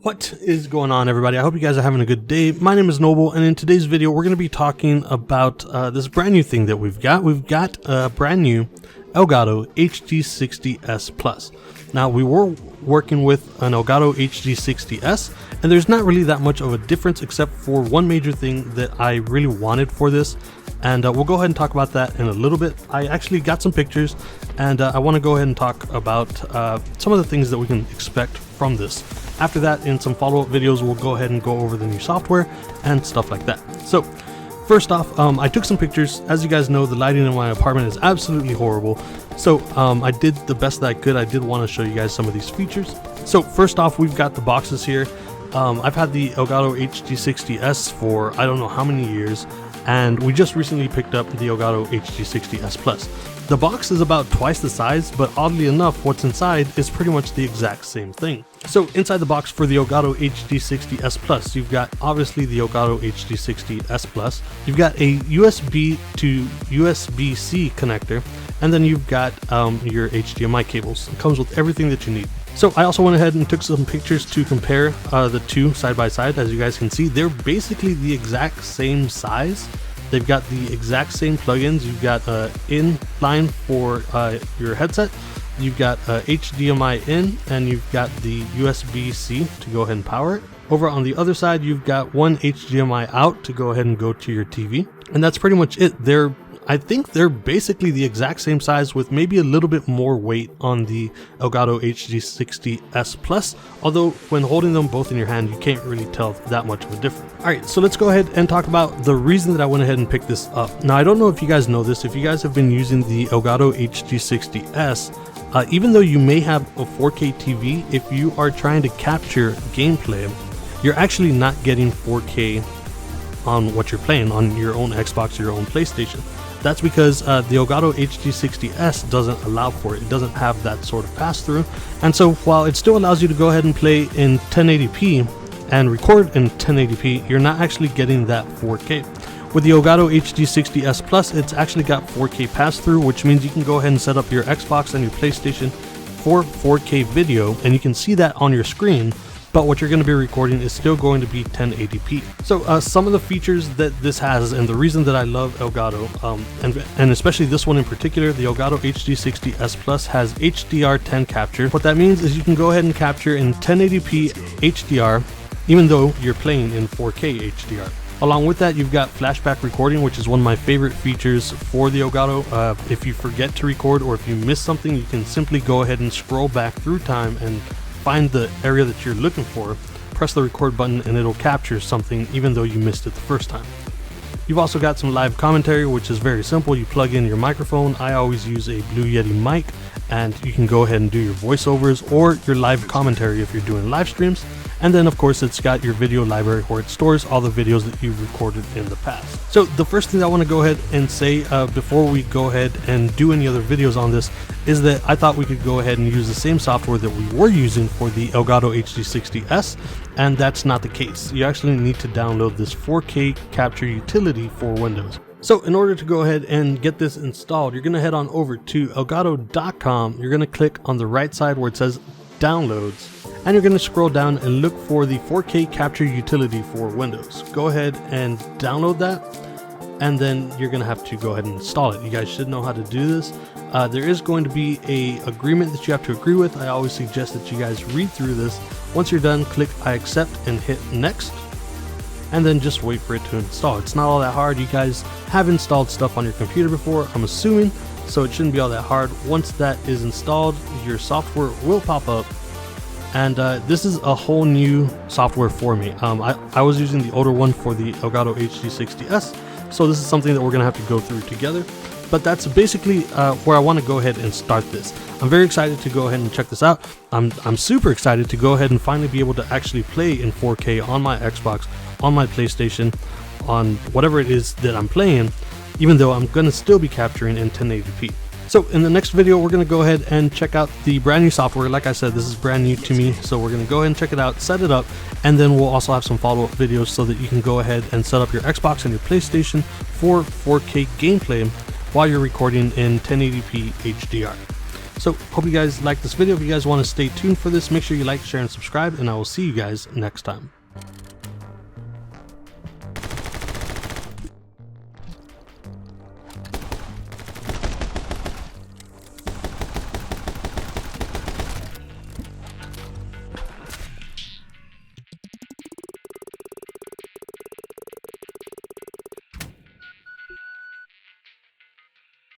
What is going on, everybody? I hope you guys are having a good day. My name is Noble, and in today's video we're going to be talking about this brand new thing that we've got. We've got a brand new Elgato HD60 S Plus. Now, we were working with an Elgato HD60 S, and there's not really that much of a difference except for one major thing that I really wanted for this, and we'll go ahead and talk about that in a little bit. I actually got some pictures, and I want to go ahead and talk about some of the things that we can expect from this. After that, in some follow-up videos, we'll go ahead and go over the new software and stuff like that. So first off, I took some pictures. As you guys know, the lighting in my apartment is absolutely horrible, so I did the best that I could. I did want to show you guys some of these features. So first off, we've got the boxes here. I've had the Elgato HD60 S for I don't know how many years, and we just recently picked up the Elgato HD60 S Plus. The box is about twice the size, but oddly enough, what's inside is pretty much the exact same thing. So inside the box for the Elgato HD60 S Plus, you've got obviously the Elgato HD60 S Plus, you've got a USB to USB-C connector, and then you've got your HDMI cables. It comes with everything that you need. So I also went ahead and took some pictures to compare the two side by side. As you guys can see, they're basically the exact same size. They've got the exact same plugins. You've got inline for your headset, you've got HDMI in, and you've got the USB-C to go ahead and power it. Over on the other side, you've got one HDMI out to go ahead and go to your TV, and that's pretty much it. I think they're basically the exact same size with maybe a little bit more weight on the Elgato HD60 S Plus, although when holding them both in your hand, you can't really tell that much of a difference. Alright, so let's go ahead and talk about the reason that I went ahead and picked this up. Now, I don't know if you guys know this. If you guys have been using the Elgato HD60 S, even though you may have a 4K TV, if you are trying to capture gameplay, you're actually not getting 4K on what you're playing on your own Xbox or your own PlayStation. That's because the Elgato HD60 S doesn't allow for it. It doesn't have that sort of pass-through. And so while it still allows you to go ahead and play in 1080p and record in 1080p, you're not actually getting that 4K. With the Elgato HD60 S Plus, it's actually got 4K pass-through, which means you can go ahead and set up your Xbox and your PlayStation for 4K video, and you can see that on your screen. But what you're going to be recording is still going to be 1080p. So some of the features that this has, and the reason that I love Elgato, and especially this one in particular, the Elgato HD60 S Plus has HDR10 capture. What that means is you can go ahead and capture in 1080p HDR, even though you're playing in 4K HDR. Along with that, you've got Flashback Recording, which is one of my favorite features for the Elgato. If you forget to record or if you miss something, you can simply go ahead and scroll back through time and find the area that you're looking for, press the record button, and it'll capture something even though you missed it the first time. You've also got some live commentary, which is very simple. You plug in your microphone. I always use a Blue Yeti mic, and you can go ahead and do your voiceovers or your live commentary if you're doing live streams. And then of course it's got your video library where it stores all the videos that you've recorded in the past. So the first thing I want to go ahead and say before we go ahead and do any other videos on this is that I thought we could go ahead and use the same software that we were using for the Elgato HD60 S, and that's not the case. You actually need to download this 4K capture utility for Windows. So in order to go ahead and get this installed, you're going to head on over to elgato.com. You're going to click on the right side where it says downloads, and you're going to scroll down and look for the 4K capture utility for Windows. Go ahead and download that, and then you're going to have to go ahead and install it. You guys should know how to do this. There is going to be an agreement that you have to agree with. I always suggest that you guys read through this. Once you're done, click I accept and hit next, and then just wait for it to install. It's not all that hard. You guys have installed stuff on your computer before, I'm assuming, so it shouldn't be all that hard. Once that is installed, your software will pop up, and this is a whole new software for me. I was using the older one for the Elgato HD60 S, so this is something that we're going to have to go through together. But that's basically where I want to go ahead and start this. I'm very excited to go ahead and check this out. I'm super excited to go ahead and finally be able to actually play in 4K on my Xbox, on my PlayStation, on whatever it is that I'm playing, even though I'm going to still be capturing in 1080p. So in the next video, we're going to go ahead and check out the brand new software. Like I said, this is brand new to me, so we're going to go ahead and check it out, set it up, and then we'll also have some follow-up videos so that you can go ahead and set up your Xbox and your PlayStation for 4K gameplay while you're recording in 1080p HDR. So hope you guys like this video. If you guys want to stay tuned for this, make sure you like, share, and subscribe, and I will see you guys next time.